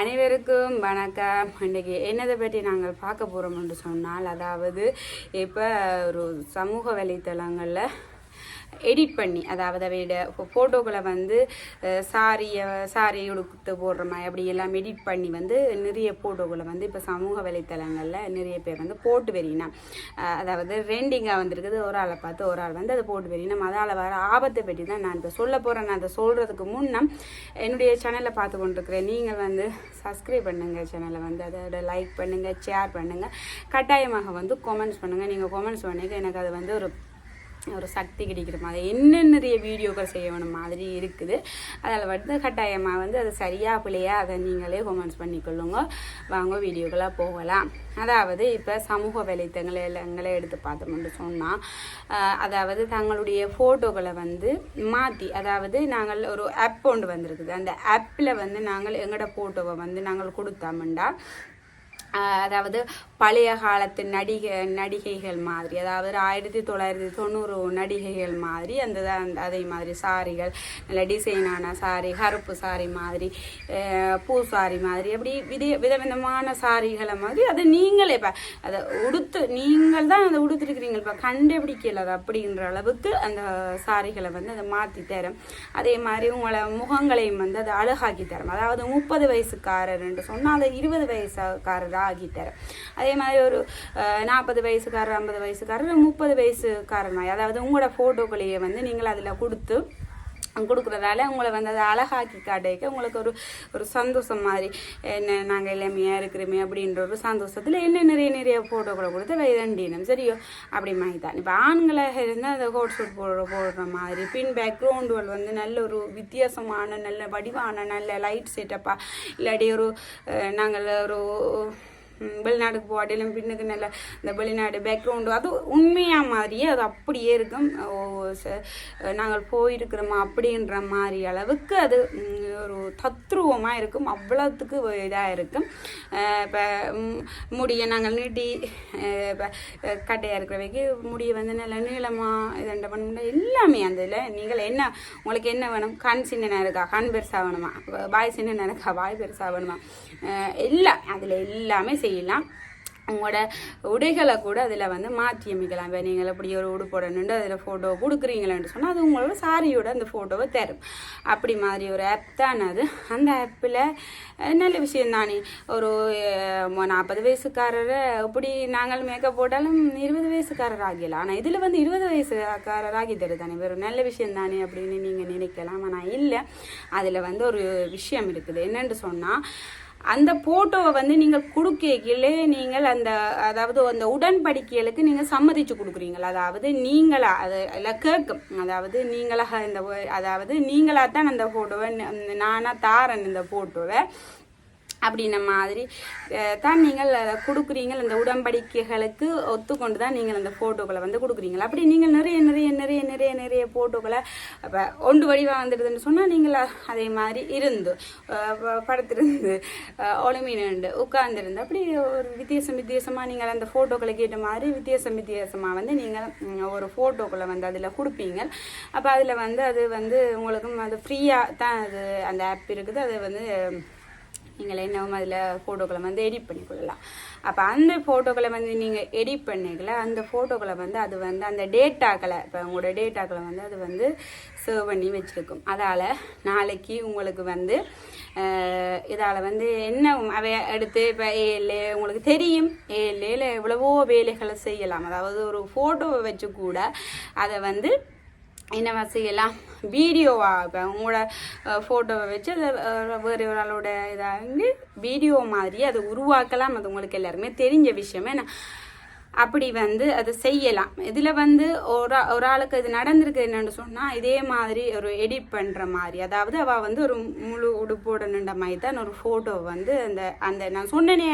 அனைவருக்கும் வணக்கம். இன்றைக்கி என்னதை பற்றி நாங்கள் பார்க்க போகிறோம் என்று சொன்னால், அதாவது இப்போ ஒரு சமூக வலைத்தளங்களில் எடிட் பண்ணி, அதாவது அவையோட ஃபோட்டோக்களை வந்து சாரி உடுத்து போடுற மாதிரி அப்படி எல்லாம் எடிட் பண்ணி வந்து நிறைய ஃபோட்டோக்களை வந்து இப்போ சமூக வலைத்தளங்களில் நிறைய பேர் வந்து போட்டு வரீங்கன்னா, அதாவது ரெண்டிங்காக வந்துருக்குது. ஒரு ஆளை பார்த்து ஒரு ஆள் வந்து அதை போட்டு வரீங்கன்னா, அதால் வர ஆபத்தை பற்றி தான் நான் இப்போ சொல்ல போகிறேன். நான் அதை சொல்கிறதுக்கு முன்னே என்னுடைய சேனலை பார்த்து கொண்டிருக்கிறேன். நீங்கள் வந்து சப்ஸ்கிரைப் பண்ணுங்கள், சேனலை வந்து அதோட லைக் பண்ணுங்கள், ஷேர் பண்ணுங்கள், கட்டாயமாக வந்து கமெண்ட்ஸ் பண்ணுங்கள். நீங்கள் கமெண்ட்ஸ் பண்ணிக்க எனக்கு அது வந்து ஒரு சக்தி கிடைக்கிற மாதிரி நிறைய வீடியோக்கள் செய்யணும் மாதிரி இருக்குது. அதில் வந்து கட்டாயமாக வந்து அது சரியா பிள்ளையா அதை நீங்களே கமெண்ட்ஸ் பண்ணிக்கொள்ளுங்க. வாங்க வீடியோக்களாக போகலாம். அதாவது இப்போ சமூக வலைத்தளங்களை எடுத்து பார்த்தோம்னு சொன்னால், அதாவது தங்களுடைய ஃபோட்டோக்களை வந்து மாற்றி, அதாவது நாங்கள் ஒரு ஆப் ஒன்று வந்திருக்குது. அந்த ஆப்பில் வந்து நாங்கள் எங்களோட ஃபோட்டோவை வந்து நாங்கள் கொடுத்தோம்னா, அதாவது பழைய காலத்து நடிகைகள் மாதிரி, அதாவது 1990 நடிகைகள் மாதிரி அதே மாதிரி சாரிகள், நல்ல டிசைனான சாரி, கருப்பு சாரி மாதிரி, பூ சாரி மாதிரி, அப்படி விதவிதமான சாரிகளை மாதிரி அதை நீங்களே இப்போ அதை நீங்கள் தான் அதை உடுத்துருக்கிறீங்க, இப்போ கண்டுபிடிக்கல அது அப்படின்ற அளவுக்கு அந்த சாரிகளை வந்து அதை மாற்றி தரும். அதே மாதிரி உங்களை முகங்களையும் வந்து அதை அழகாக்கி தரும். அதாவது 30 வயசுக்காரர் என்று சொன்னால் அதை 20 வயசுக்காரர் ஆகிட்டார். அதே மாதிரி ஒரு 40 வயசுக்காரர், 50 வயசுக்காரர், 30 வயசுக்காரர் மாதிரி, அதாவது உங்களோட ஃபோட்டோக்களையே வந்து நீங்கள் அதில் கொடுக்குறதால உங்களை வந்து அதை அழகாக்கி காட்டிக்க உங்களுக்கு ஒரு சந்தோஷம் மாதிரி, என்ன நாங்கள் இளமையாக இருக்கிறோமே அப்படின்ற ஒரு சந்தோஷத்தில் நிறைய ஃபோட்டோக்களை கொடுத்து வைதண்டினம் சரியோ அப்படி மாதிரி தான். இப்போ ஆண்களாக இருந்தால் அந்த கோட் ஷூட் போடுற மாதிரி, பின் பேக்ரவுண்டுகள் வந்து நல்ல ஒரு வித்தியாசமான, நல்ல வடிவான, நல்ல லைட் செட்டப்பாக, இல்லாட்டி நாங்கள் ஒரு வெளிநாட்டுக்கு போட்டிலும் பின்னுக்கு நல்ல இந்த வெளிநாடு பேக்ரவுண்டு அது உண்மையாக மாதிரியே அது அப்படியே இருக்கும். நாங்கள் போயிருக்கிறோமா அப்படின்ற மாதிரி அளவுக்கு அது ஒரு தத்ரூபமாக இருக்கும். அவ்வளோத்துக்கு இதாக இருக்கும். இப்போ முடியை நாங்கள் நீட்டி, இப்போ கட்டையாக இருக்கிறவைக்கு முடியை வந்து நல்ல நீளமாக இதண்ட பண்ண எல்லாமே அந்த இதில் நீங்கள் உங்களுக்கு என்ன வேணும்? கண் சின்னனாக இருக்கா, கண் பெருசாக வேணுமா? வாய் சின்னனாக இருக்கா, வாய் பெருசாக வேணுமா? எல்லாம் அதில் எல்லாமே செய்யலாம். உங்களோட உடைகளை கூட அதில் வந்து மாற்றி அமைக்கலாம். இப்போ நீங்கள் எப்படி ஒரு உடுப்போடணுண்டு அதில் ஃபோட்டோ கொடுக்குறீங்களேன்னு சொன்னால் அது உங்களோட சாரியோட அந்த ஃபோட்டோவை தரும். அப்படி மாதிரி ஒரு ஆப் தான் அது. அந்த ஆப்பில் நல்ல விஷயம் தானே. ஒரு 40 வயசுக்காரரை இப்படி நாங்கள் மேக்கப் போட்டாலும் 20 வயசுக்காரர் ஆகலாம். ஆனால் இதில் வந்து 20 வயசுக்காரர் ஆகி தருது தானே, வேறு நல்ல விஷயம் தானே அப்படின்னு நீங்கள் நினைக்கலாம். ஆனால் இல்லை, அதில் வந்து ஒரு விஷயம் இருக்குது. என்னென்னு சொன்னால், அந்த ஃபோட்டோவை வந்து நீங்கள் கொடுக்கலே நீங்கள் அதாவது அந்த உடன்படிக்கைகளுக்கு நீங்கள் சம்மதிச்சு கொடுக்குறீங்களா? அதாவது நீங்களாக அதில் கேட்கும், அதாவது நீங்களாக தான் அந்த ஃபோட்டோவை நானாக தாரன் இந்த ஃபோட்டோவை அப்படின்ன மாதிரி தான் நீங்கள் அதை கொடுக்குறீங்க. அந்த உடன்படிக்கைகளுக்கு ஒத்துக்கொண்டு தான் நீங்கள் அந்த ஃபோட்டோக்களை வந்து கொடுக்குறீங்களா? அப்படி நீங்கள் நிறைய ஃபோட்டோக்களை இப்போ ஒன்று வடிவாக வந்துடுதுன்னு சொன்னால் நீங்கள் அதே மாதிரி படுத்திருந்து ஒளிமீனண்டு உட்கார்ந்துருந்து அப்படி ஒரு வித்தியாசமாக நீங்கள் அந்த ஃபோட்டோக்களை கேட்ட மாதிரி வித்தியாசமாக வந்து நீங்கள் ஒரு ஃபோட்டோக்களை வந்து அதில் கொடுப்பீங்க. அப்போ அதில் வந்து அது வந்து உங்களுக்கும் அது ஃப்ரீயாக தான் அது அந்த ஆப் இருக்குது. அது வந்து நீங்கள் என்னவும் அதில் ஃபோட்டோக்களை வந்து எடிட் பண்ணிக்கொள்ளலாம். அப்போ அந்த ஃபோட்டோக்களை வந்து நீங்கள் எடிட் பண்ணிக்கல, அந்த ஃபோட்டோக்களை வந்து அது வந்து அந்த டேட்டாக்களை, இப்போ உங்களோட டேட்டாக்களை வந்து அது வந்து சேவ் பண்ணி வச்சுருக்கும். அதால் நாளைக்கு உங்களுக்கு வந்து இதால் வந்து என்ன அவை எடுத்து இப்போ உங்களுக்கு தெரியும், ஏஎல்ஏல எவ்வளவோ வேலைகளை செய்யலாம். அதாவது ஒரு ஃபோட்டோவை வச்சு கூட அதை வந்து என்னவா செய்யலாம், வீடியோவாக இப்போ உங்களோட ஃபோட்டோவை வச்சு அதை வேறு ஒரு ஆளோட இதாக வீடியோ மாதிரி அதை உருவாக்கலாம். அது உங்களுக்கு எல்லாருமே தெரிஞ்ச விஷயமே. அப்படி வந்து அதை செய்யலாம். இதில் வந்து ஒரு ஆளுக்கு இது நடந்திருக்கு என்னென்னு சொன்னால், இதே மாதிரி ஒரு எடிட் பண்ணுற மாதிரி, அதாவது அவள் வந்து ஒரு முழு உடுப்போடணுன்ற மாதிரி தான் ஒரு ஃபோட்டோ வந்து அந்த நான் சொன்னேனே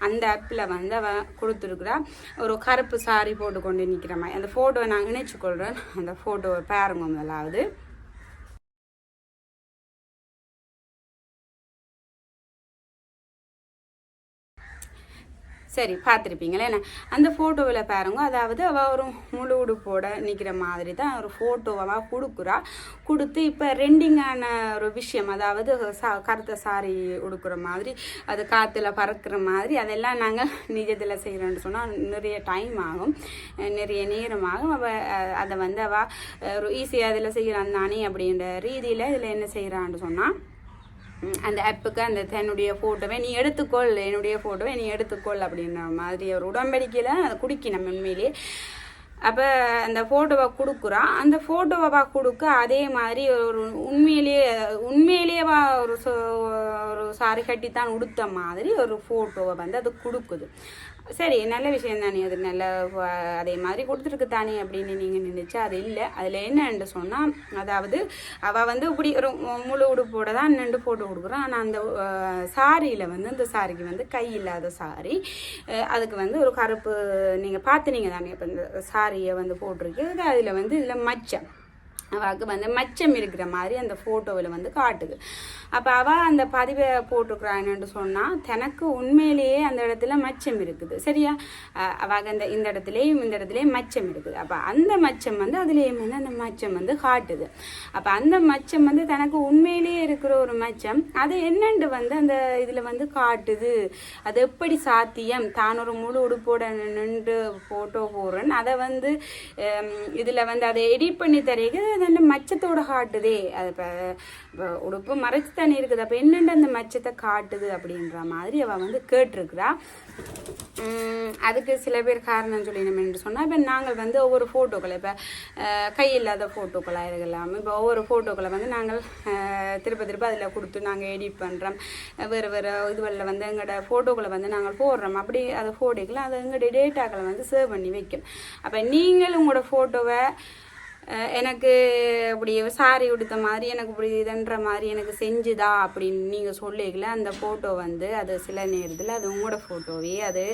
அந்த ஆப்பில் வந்து அவள் கொடுத்துருக்குறா. ஒரு கருப்பு சாரி போட்டு கொண்டு நிற்கிற மாதிரி அந்த ஃபோட்டோவை நான் இணைச்சிக்கொள்கிறேன். அந்த ஃபோட்டோவை பாருங்க முதலாவது. சரி பார்த்துருப்பீங்களே என்ன அந்த ஃபோட்டோவில் பாருங்க, அதாவது அவள் ஒரு முழு உடுப்போட நிற்கிற மாதிரி தான் ஒரு ஃபோட்டோவாக கொடுக்குறா. கொடுத்து இப்போ ரெண்டிங்கான ஒரு விஷயம், அதாவது கருத்த சாரி உடுக்குற மாதிரி, அது காற்றுல பறக்கிற மாதிரி, அதெல்லாம் நாங்கள் நிஜத்தில் செய்கிறோன்னு சொன்னால் நிறைய டைம் ஆகும், நிறைய நேரம் ஆகும். அவள் அதை வந்து அவள் ஒரு ஈஸியாக அதில் செய்கிறான் தானே அப்படின்ற ரீதியில் இதில் என்ன செய்கிறான்னு சொன்னால், அந்த ஆப்புக்கு அந்த தன்னுடைய ஃபோட்டோவை நீ எடுத்துக்கொள், என்னுடைய ஃபோட்டோவை நீ எடுத்துக்கொள் அப்படின்ற மாதிரி ஒரு உடன்படிக்கையில் அதை குடிக்கணும் உண்மையிலேயே. அப்போ அந்த ஃபோட்டோவை கொடுக்குறான். அந்த ஃபோட்டோவை கொடுக்க அதே மாதிரி ஒரு உண்மையிலேயே ஒரு சாரி கட்டித்தான் உடுத்த மாதிரி ஒரு ஃபோட்டோவை வந்து அது கொடுக்குது. சரி, நல்ல விஷயம் தானே, அது நல்ல அதே மாதிரி கொடுத்துருக்கு தானே அப்படின்னு நீங்கள் நினைச்சா அது இல்லை. அதில் என்னன்னு சொன்னால், அதாவது அவள் வந்து இப்படி ஒரு முழு உடுப்போட தான் நின்று ஃபோட்டோ கொடுக்குறான். ஆனால் அந்த சாரியில் வந்து அந்த சாரிக்கு வந்து கை இல்லாத சாரி, அதுக்கு வந்து ஒரு கருப்பு நீங்கள் பார்த்துனீங்க தானே, இப்போ இந்த சாரியை வந்து போட்டிருக்கு, அதில் வந்து இதில் மச்சம், அவளுக்கு வந்து மச்சம் இருக்கிற மாதிரி அந்த ஃபோட்டோவில் வந்து காட்டுது. அப்போ அவள் அந்த பதிவை போட்டுக்கிறான்னு சொன்னால் தனக்கு உண்மையிலேயே அந்த இடத்துல மச்சம் இருக்குது. சரியா, அவள் இந்த இடத்துலையும் மச்சம் இருக்குது. அப்போ அந்த மச்சம் வந்து அதுலேயும் வந்து அந்த மச்சம் வந்து காட்டுது. அப்போ அந்த மச்சம் வந்து தனக்கு உண்மையிலேயே இருக்கிற ஒரு மச்சம், அது என்னென்று வந்து அந்த இதில் வந்து காட்டுது. அது எப்படி சாத்தியம்? தான் ஒரு முழு உடுப்போட நின்று ஃபோட்டோ போடுறேன், அதை வந்து இதில் வந்து அதை எடிட் பண்ணி தரீங்க, நல்ல மச்சத்தோட காட்டுதே. அது இப்போ உடுப்பு மறைச்சு தானே இருக்குது, அப்போ என்னென்ன அந்த மச்சத்தை காட்டுது அப்படின்ற மாதிரி அவள் வந்து கேட்டிருக்கிறா. அதுக்கு சில பேர் காரணம் சொல்லணும் என்று சொன்னால், இப்போ நாங்கள் வந்து ஒவ்வொரு ஃபோட்டோக்களை, இப்போ கையில்லாத ஃபோட்டோக்களாக இருக்கலாம், இப்போ ஒவ்வொரு ஃபோட்டோக்களை வந்து நாங்கள் திருப்ப அதில் கொடுத்து நாங்கள் எடிட் பண்ணுறோம். வேறு இதுகளில் வந்து எங்களோட ஃபோட்டோக்களை வந்து நாங்கள் போடுறோம். அப்படி அதை ஃபோட்டோக்களை அது எங்களுடைய டேட்டாக்களை வந்து சேவ் பண்ணி வைக்கும். அப்போ நீங்கள் உங்களோட ஃபோட்டோவை எனக்கு இப்படி சாரி உடுத்த மாதிரி, எனக்கு இப்படி இதுன்ற மாதிரி எனக்கு செஞ்சுதா அப்படின்னு நீங்கள் சொல்லிக்கல, அந்த ஃபோட்டோ வந்து அது சில நேரத்தில் அது உங்களோட ஃபோட்டோவே அது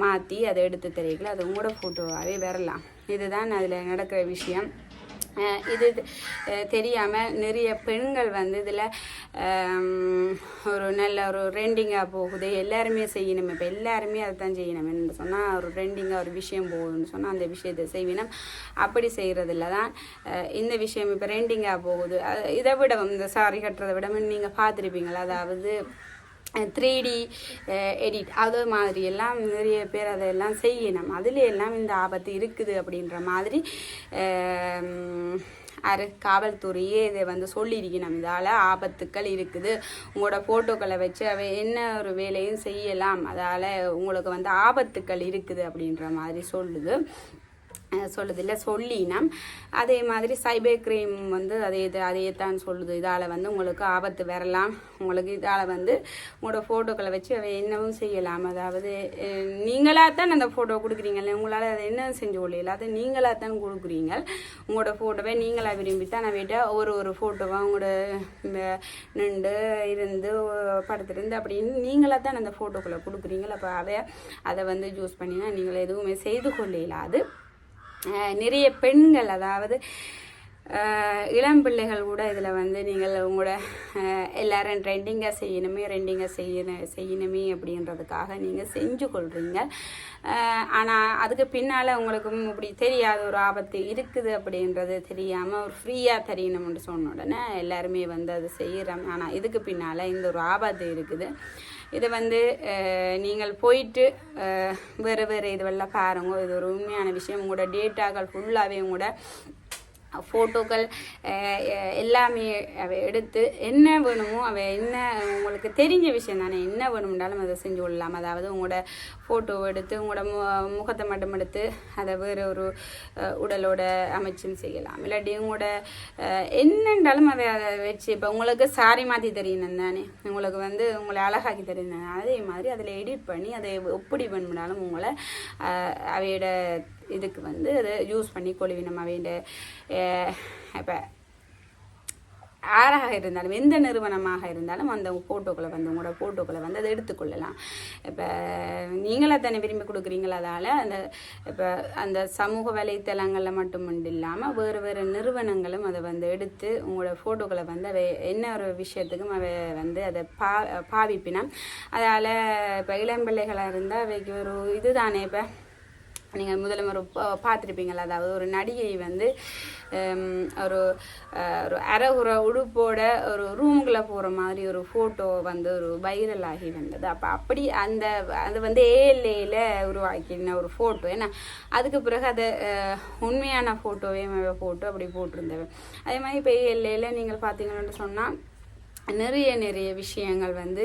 மாற்றி அதை எடுத்து தெரியல, அது உங்களோட ஃபோட்டோவாகவே வரலாம். இதுதான் அதில் நடக்கிற விஷயம். இது தெரியாமல் நிறைய பெண்கள் வந்து இதில் ஒரு நல்ல ஒரு ரெண்டிங்காக போகுது, எல்லாருமே செய்யணும், இப்போ எல்லாருமே அதை தான் செய்யணும் என்று சொன்னால், ஒரு ரெண்டிங்காக ஒரு விஷயம் போகுதுன்னு சொன்னால் அந்த விஷயத்தை செய்யணும். அப்படி செய்கிறதில்ல தான் இந்த விஷயம் இப்போ ரெண்டிங்காக போகுது. இதை விட இந்த சாரி கட்டுறதை விட நீங்கள் பார்த்துருப்பீங்களா, அதாவது 3D எடிட் அது மாதிரி எல்லாம் நிறைய பேர் அதெல்லாம் செய்யணும். அதுல எல்லாம் இந்த ஆபத்து இருக்குது அப்படின்ற மாதிரி காவல்துறையே இதை வந்து சொல்லியிருக்கணும். இதால் ஆபத்துக்கள் இருக்குது, உங்களோட ஃபோட்டோக்களை வச்சு அவை என்ன ஒரு வேலையும் செய்யலாம், அதால் உங்களுக்கு வந்து ஆபத்துக்கள் இருக்குது அப்படின்ற மாதிரி சொல்லுதில்ல சொல்லினம். அதே மாதிரி சைபர் கிரைம் வந்து அதையே தான் சொல்லுது. இதால் வந்து உங்களுக்கு ஆபத்து வரலாம், உங்களுக்கு இதால் வந்து உங்களோட ஃபோட்டோக்களை வச்சு அவை என்னவும் செய்யலாம். அதாவது நீங்களாக தான் அந்த ஃபோட்டோ கொடுக்குறீங்கல்ல, உங்களால் அதை என்ன செஞ்சு கொள்ளல, அதை நீங்களாக தான் கொடுக்குறீங்க. உங்களோட ஃபோட்டோவை நீங்களாக விரும்பித்தான் அவைகிட்ட ஒரு ஃபோட்டோவை உங்களோட நின்று இருந்து படுத்துருந்து அப்படின்னு நீங்களாக தான் அந்த ஃபோட்டோக்களை கொடுக்குறீங்களா. அப்போ அதை வந்து யூஸ் பண்ணினா நீங்கள் எதுவுமே செய்து கொள்ளலாது. நிறைய பெண்கள், அதாவது இளம் பிள்ளைகள் கூட இதில் வந்து நீங்கள் உங்களோட எல்லாரும் ரெண்டிங்காக செய்யணுமே அப்படின்றதுக்காக நீங்கள் செஞ்சு கொள்கிறீங்க. ஆனால் அதுக்கு பின்னால் உங்களுக்கும் இப்படி தெரியாத ஒரு ஆபத்து இருக்குது அப்படின்றது தெரியாமல் ஒரு ஃப்ரீயாக தெரியணும்னு சொன்ன உடனே எல்லாருமே வந்து அது செய்கிறோம். ஆனால் இதுக்கு பின்னால் இந்த ஒரு ஆபத்து இருக்குது. இதை வந்து நீங்கள் போயிட்டு வேறு இதுவெல்லாம் பாருங்க. இது ஒரு உண்மையான விஷயம். உங்களோட டேட்டாக்கள் ஃபுல்லாகவே உங்களோட ஃபோட்டோக்கள் எல்லாமே அவை எடுத்து என்ன வேணுமோ அவை என்ன உங்களுக்கு தெரிஞ்ச விஷயம் தானே, என்ன வேணும்னாலும் அதை செஞ்சு கொள்ளலாம். அதாவது உங்களோட ஃபோட்டோவை எடுத்து உங்களோட முகத்தை மட்டும் எடுத்து அதை வேறு ஒரு உடலோட அமைச்சும் செய்யலாம். இல்லாட்டி உங்களோட என்னென்றாலும் அவை அதை வச்சு, இப்போ உங்களுக்கு சாரி மாற்றி தெரியணும் தானே, உங்களுக்கு வந்து உங்களை அழகாக்கி தெரியணும், அதே மாதிரி அதில் எடிட் பண்ணி அதை எப்படி வேணும்னாலும் உங்களை அவையோட இதுக்கு வந்து அதை யூஸ் பண்ணி கொள்வினம். அவையோட இப்போ யாராக இருந்தாலும் எந்த நிறுவனமாக இருந்தாலும் அந்த ஃபோட்டோக்களை வந்து உங்களோட ஃபோட்டோக்களை வந்து அதை எடுத்துக்கொள்ளலாம். இப்போ நீங்களே தானே விரும்பி கொடுக்குறீங்களா, அதால் அந்த இப்போ அந்த சமூக வலைத்தளங்களில் மட்டும் இல்லாமல் வேறு வேறு நிறுவனங்களும் அதை வந்து எடுத்து உங்களோட ஃபோட்டோக்களை வந்து அவை என்ன ஒரு விஷயத்துக்கும் அவை வந்து அதை பாவிப்பினா. அதால் இப்போ இளம்பிள்ளைகளாக இருந்தால் அவைக்கு ஒரு இதுதானே. இப்போ நீங்கள் முதல்ல ஒரு பார்த்துருப்பீங்களா, அதாவது ஒரு நடிகை வந்து ஒரு ஒரு அரைகுற உடுப்போட ஒரு ரூமுக்குள்ளே போகிற மாதிரி ஒரு ஃபோட்டோ வந்து ஒரு வைரல் ஆகி வந்தது. அப்போ அப்படி அது வந்து ஏஎல்ஏயில் உருவாக்கின ஒரு ஃபோட்டோ. ஏன்னா அதுக்கு பிறகு அதை உண்மையான ஃபோட்டோவே போட்டு அப்படி போட்டிருந்தவன். அதே மாதிரி இப்போ ஏஎல்ஏயில் நீங்கள் பார்த்தீங்கன்னு சொன்னால் நிறைய விஷயங்கள் வந்து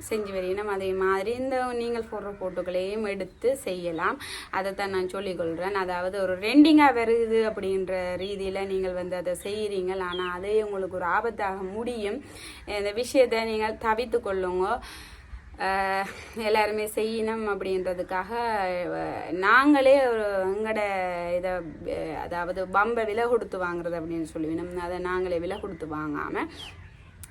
செஞ்சு வரணும். அதே மாதிரி இந்த நீங்கள் போடுற ஃபோட்டோக்களையும் எடுத்து செய்யலாம். அதைத்தான் நான் சொல்லிக்கொள்கிறேன். அதாவது ஒரு ரெண்டிங்காக வருது அப்படின்ற ரீதியில் நீங்கள் வந்து அதை செய்கிறீங்க, ஆனால் அதே உங்களுக்கு ஒரு ஆபத்தாக முடியும். இந்த விஷயத்தை நீங்கள் தவிர்த்து கொள்ளுங்க. எல்லாருமே செய்யணும் அப்படின்றதுக்காக நாங்களே ஒரு எங்களோட இதை அதாவது பம்பை விலை கொடுத்து வாங்குறது அப்படின்னு சொல்லுவேன். அதை நாங்களே விலை கொடுத்து வாங்காமல்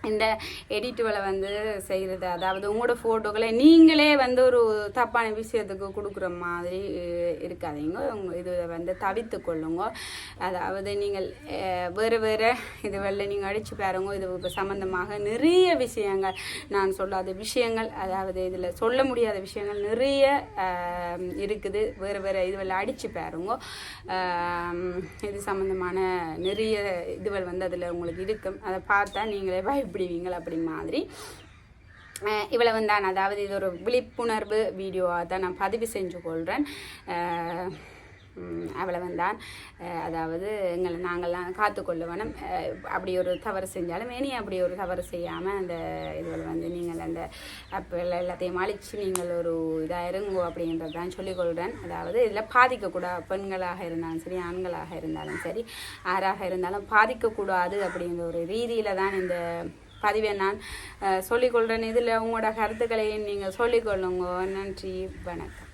இந்த எடிட்டுகளை வந்து செய்கிறது, அதாவது உங்களோட ஃபோட்டோக்களை நீங்களே வந்து ஒரு தப்பான விஷயத்துக்கு கொடுக்குற மாதிரி இருக்காதீங்க. இது வந்து தவிர்த்து கொள்ளுங்க. அதாவது நீங்கள் வேறு இதுவெல்லாம் நீங்கள் அடித்து பாருங்க. இது சம்மந்தமாக நிறைய விஷயங்கள், நான் சொல்லாத விஷயங்கள், அதாவது இதில் சொல்ல முடியாத விஷயங்கள் நிறைய இருக்குது. வேறு இதுவெல்லாம் அடித்து பாருங்க. இது சம்மந்தமான நிறைய இதுவல் வந்து அதில் உங்களுக்கு இருக்கும். அதை பார்த்தா நீங்களே பயப்படுவீங்கள் அப்படி மாதிரி. இவ்வளவு தான். அதாவது இது ஒரு விழிப்புணர்வு வீடியோவாக தான் நான் பதிவு செஞ்சு கொள்கிறேன். அவ்வளவுதான். அதாவது நாங்கள்லாம் காத்துக்கொள்ள வேணும். அப்படி ஒரு தவறு செஞ்சாலும் இனி அப்படி ஒரு தவறு செய்யாமல் அந்த இதில் வந்து நீங்கள் அந்த அப்பெல்லாம் எல்லாத்தையும் அழித்து நீங்கள் ஒரு இதாக இருங்கோ அப்படின்றது தான் சொல்லிக்கொள்கிறேன். அதாவது இதில் பாதிக்கக்கூடாது. பெண்களாக இருந்தாலும் சரி, ஆண்களாக இருந்தாலும் சரி, யாராக இருந்தாலும் பாதிக்கக்கூடாது அப்படிங்கிற ஒரு ரீதியில் தான் இந்த பதிவை நான் சொல்லிக்கொள்கிறேன். இதில் உங்களோட கருத்துக்களையும் நீங்கள் சொல்லிக்கொள்ளுங்க. நன்றி, வணக்கம்.